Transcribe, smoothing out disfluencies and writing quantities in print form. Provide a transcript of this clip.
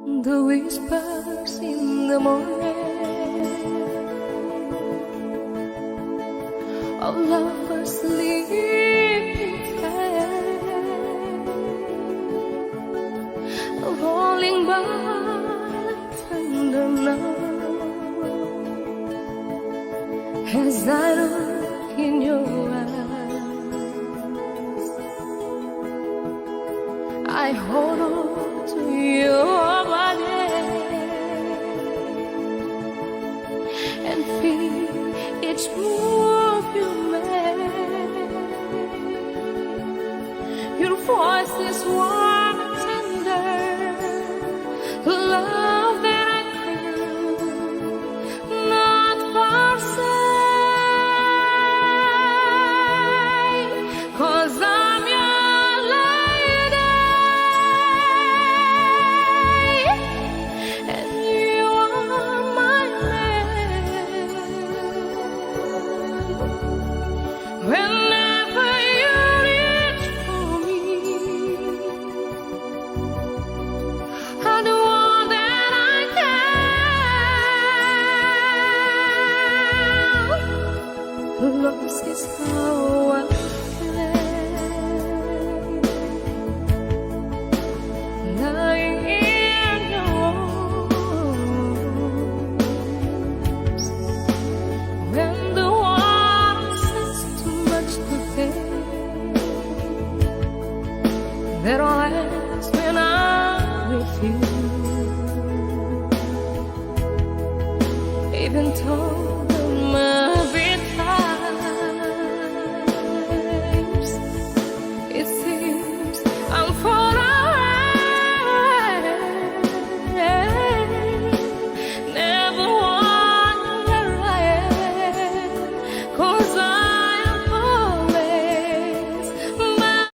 The whispers in the morning of lovers sleeping fast, falling by tender now, as I look in your eyes, I hold on to your body and feel each move you make. Your voice is warm